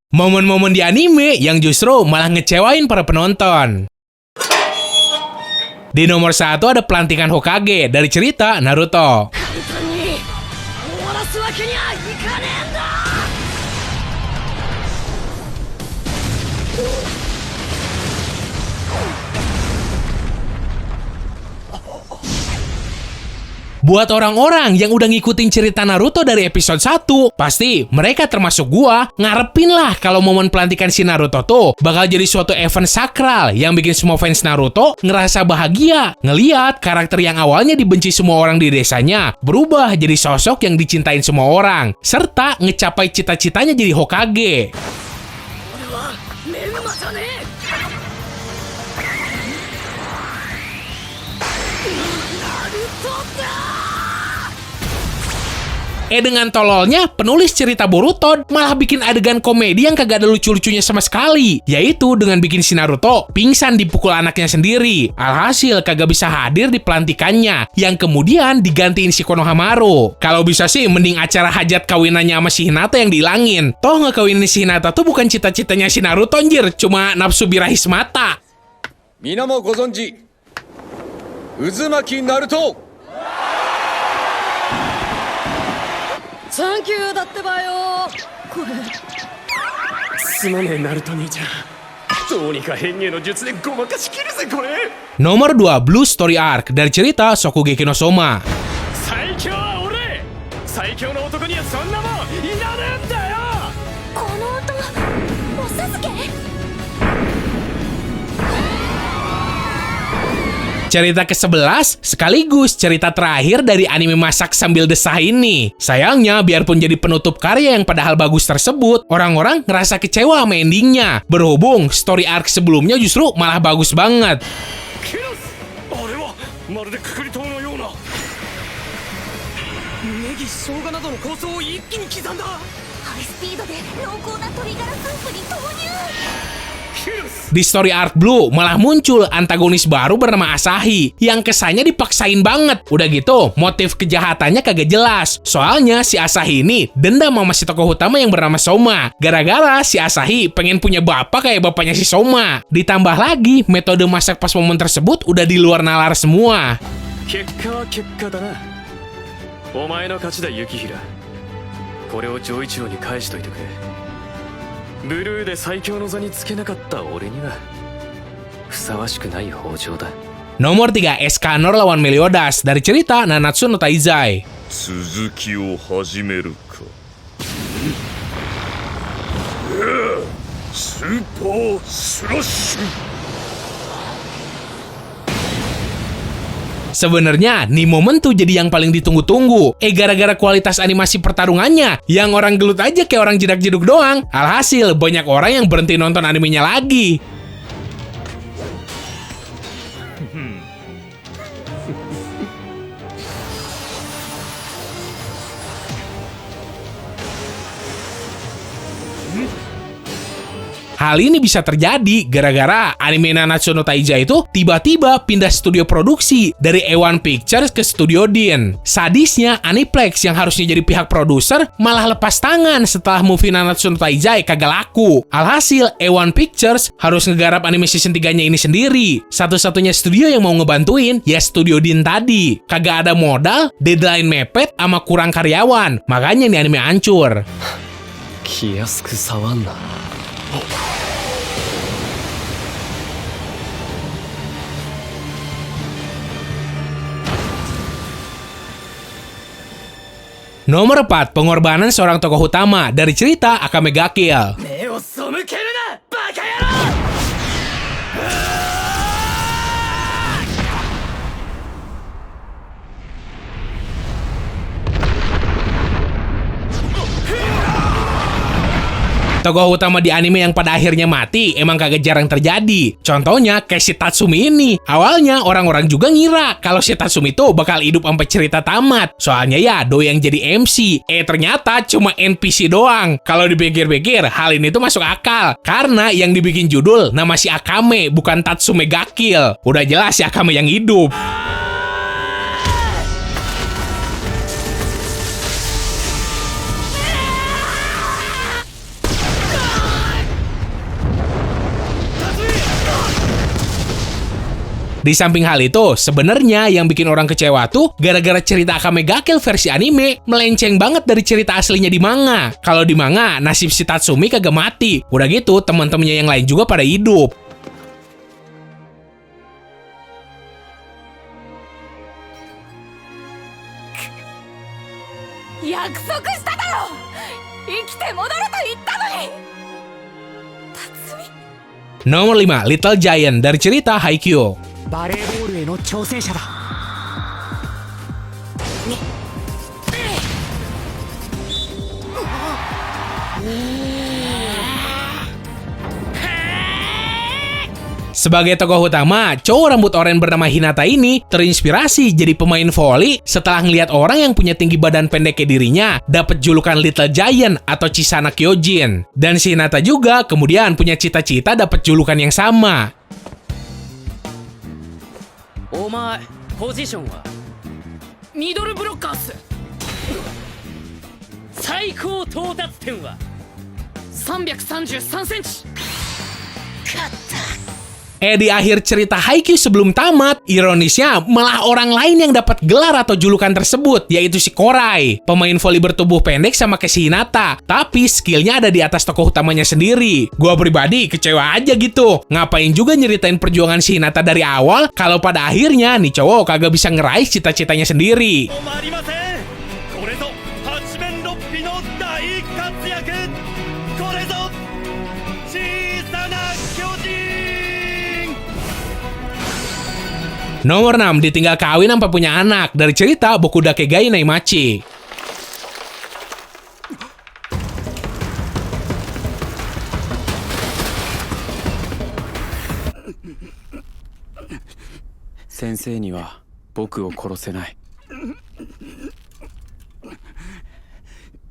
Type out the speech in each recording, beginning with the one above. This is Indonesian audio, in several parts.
Momen-momen di anime yang justru malah ngecewain para penonton. Di nomor 1 ada pelantikan Hokage dari cerita Naruto. Buat orang-orang yang udah ngikutin cerita Naruto dari episode 1, pasti mereka termasuk gua ngarepin lah kalau momen pelantikan si Naruto tuh bakal jadi suatu event sakral yang bikin semua fans Naruto ngerasa bahagia ngeliat karakter yang awalnya dibenci semua orang di desanya berubah jadi sosok yang dicintain semua orang, serta ngecapai cita-citanya jadi Hokage. Dengan tololnya, penulis cerita Boruto malah bikin adegan komedi yang kagak ada lucu-lucunya sama sekali, yaitu dengan bikin si Naruto pingsan dipukul anaknya sendiri. Alhasil kagak bisa hadir di pelantikannya, yang kemudian digantiin si Konohamaru. Kalau bisa sih mending acara hajat kawinannya sama si Hinata yang dihilangin. Toh ngekawinin si Hinata tuh bukan cita-citanya si Naruto anjir, cuma nafsu birahi semata. Minamo gozonji Uzumaki Naruto. サンキューだってばよ。これすまねえナルト兄ちゃん、どうにか変化の術でごまかしきるぜこれ。 Nomor 2, Blue Story Arc dari cerita Shokugeki no Soma. 最強は俺、最強の男にはそんなもんいらねえんだよ。この音、おさずけ？ Cerita ke-11 sekaligus cerita terakhir dari anime masak sambil desah ini. Sayangnya, biarpun jadi penutup karya yang padahal bagus tersebut, orang-orang ngerasa kecewa sama endingnya. Berhubung story arc sebelumnya justru malah bagus banget. ケロス、あれはまるでくくり塔のような。ネギ、生姜などの構想を一気に刻んだ。ハイスピードで濃厚な鶏ガラスープに投入。 Di story arc Blue malah muncul antagonis baru bernama Asahi yang kesannya dipaksain banget. Udah gitu, motif kejahatannya kagak jelas. Soalnya si Asahi ini dendam sama si tokoh utama yang bernama Soma. Gara-gara si Asahi pengen punya bapak kayak bapaknya si Soma. Ditambah lagi, metode masak pas momen tersebut udah di luar nalar semua. 結果は結果だな。お前の勝ちだ、雪平。これを丈一郎に返しといてくれ。ブルーで最強の座につけなかった俺にはふさわしくない北条だ。 Nomor 3, Escanor lawan Meliodas dari cerita Nanatsu no Taizai. 続きを始めるか。スーパースラッシュ。 Sebenarnya, nih momen tuh jadi yang paling ditunggu-tunggu. Gara-gara kualitas animasi pertarungannya, yang orang gelut aja kayak orang jedak-jeduk doang. Alhasil, banyak orang yang berhenti nonton animenya lagi. Hal ini bisa terjadi gara-gara anime Nanatsu no Taizai itu tiba-tiba pindah studio produksi dari A1 Pictures ke Studio Deen. Sadisnya, Aniplex yang harusnya jadi pihak produser malah lepas tangan setelah movie Nanatsu no Taizai kagak laku. Alhasil, A1 Pictures harus ngegarap anime season 3-nya ini sendiri. Satu-satunya studio yang mau ngebantuin ya Studio Deen tadi. Kagak ada modal, deadline mepet, sama kurang karyawan. Makanya nih anime hancur. 気安く触んな。 Nomor 4, pengorbanan seorang tokoh utama dari cerita Akame ga Kill. 目を背けるな、バカ野郎。 Tokoh utama di anime yang pada akhirnya mati emang kagak jarang terjadi. Contohnya kayak si Tatsumi ini. Awalnya orang-orang juga ngira kalau si Tatsumi tuh bakal hidup sampai cerita tamat. Soalnya ya doi yang jadi MC. Ternyata cuma NPC doang. Kalau dipikir-pikir hal ini tuh masuk akal. Karena yang dibikin judul nama si Akame bukan Tatsume ga Kill. Udah jelas si Akame yang hidup. Di samping hal itu, sebenarnya yang bikin orang kecewa tuh gara-gara cerita Akame ga Kill versi anime melenceng banget dari cerita aslinya di manga. Kalau di manga, nasib si Tatsumi kagak mati. Udah gitu, teman-temannya yang lain juga pada hidup. 約束しただろ。生きて戻ると言ったのに。辰巳。 Nomor 5, Little Giant dari cerita Haikyuu. バレーボールへの挑戦者だ。 Sebagai tokoh utama, cowok rambut oranye bernama Hinata ini terinspirasi jadi pemain voli setelah ngelihat orang yang punya tinggi badan pendek kayak dirinya dapat julukan Little Giant atau Chisana Kyojin. Dan si Hinata juga kemudian punya cita-cita dapat julukan yang sama. お前ポジションはミドルブロッカーっす。最高到達点は333センチ。勝った。 Di akhir cerita Haikyuu sebelum tamat, ironisnya malah orang lain yang dapat gelar atau julukan tersebut, yaitu si Korai, pemain voli bertubuh pendek sama kayak si Hinata, tapi skillnya ada di atas tokoh utamanya sendiri. Gua pribadi kecewa aja gitu, ngapain juga nyeritain perjuangan si Hinata dari awal, kalau pada akhirnya nih cowok kagak bisa ngeraih cita-citanya sendiri. Nomor 6, ditinggal kawin sampai punya anak dari cerita Boku Dakegai Naimachi. Sensei ni wa boku o korosenai.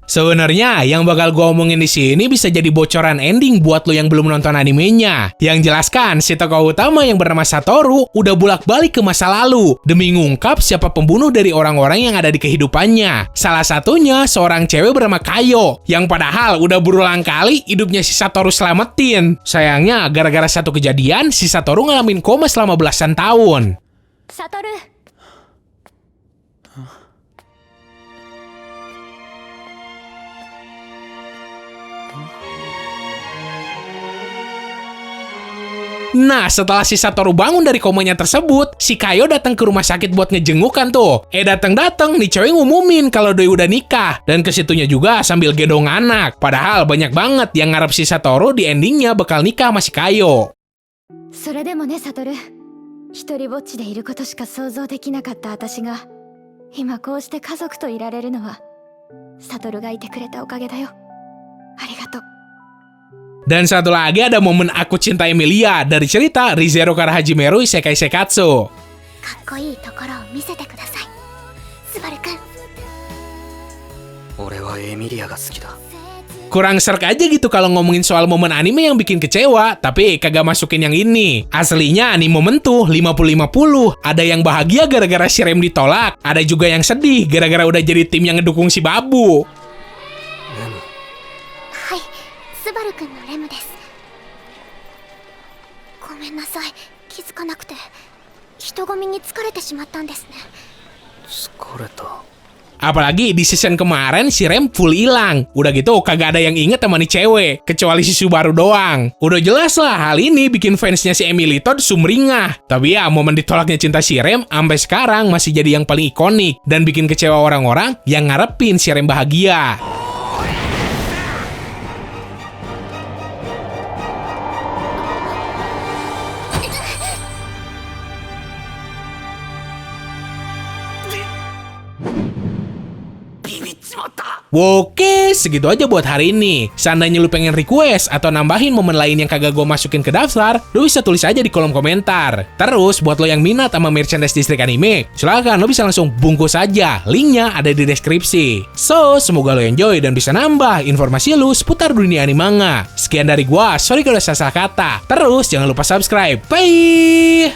Sebenarnya yang bakal gue omongin di sini bisa jadi bocoran ending buat lo yang belum nonton animenya. Yang jelaskan si tokoh utama yang bernama Satoru udah bolak-balik ke masa lalu demi ngungkap siapa pembunuh dari orang-orang yang ada di kehidupannya. Salah satunya seorang cewek bernama Kayo yang padahal udah berulang kali hidupnya si Satoru selamatin. Sayangnya gara-gara satu kejadian si Satoru ngalamin koma selama belasan tahun. Satoru. Nah, setelah si Satoru bangun dari komanya tersebut, si Kayo datang ke rumah sakit buat ngejenguk kan tuh. Datang-datang nih cewek ngumumin kalau doi udah nikah. Dan kesitunya juga sambil gedong anak. Padahal banyak banget yang ngarep si Satoru di endingnya bakal nikah sama si Kayo. それでもね、サトル。一人ぼっちでいることしか想像できなかった私が、今こうして家族といられるのは、サトルがいてくれたおかげだよ。ありがとう。 Dan satu lagi ada momen Aku Cinta Emilia dari cerita Rizero Karahajimeru Isekai Sekatsu. かっこいいところを見せてください。スバルくん。俺はエミリアが好きだ。 Kurang serk aja gitu kalau ngomongin soal momen anime yang bikin kecewa, tapi kagak masukin yang ini. Aslinya nih momen tuh 50-50. Ada yang bahagia gara-gara si Rem ditolak, ada juga yang sedih gara-gara udah jadi tim yang ngedukung si Babu. はい、スバルくんのレムです。ごめんなさい、気づかなくて人混みに疲れてしまったんですね。疲れた。 Apalagi di season kemarin si Rem full hilang. Udah gitu kagak ada yang inget sama nih cewek, kecuali si Subaru doang. Udah jelas lah hal ini bikin fansnya si Emily Todd sumringah. Tapi ya momen ditolaknya cinta si Rem sampai sekarang masih jadi yang paling ikonik dan bikin kecewa orang-orang yang ngarepin si Rem bahagia. Oke, segitu aja buat hari ini. Seandainya lu pengen request atau nambahin momen lain yang kagak gue masukin ke daftar, lu bisa tulis aja di kolom komentar. Terus, buat lo yang minat sama merchandise Distrik Anime, silakan lo bisa langsung bungkus aja. Linknya ada di deskripsi. So, semoga lo enjoy dan bisa nambah informasi lu seputar dunia anime manga. Sekian dari gua, sorry kalau salah kata. Terus, jangan lupa subscribe. Bye!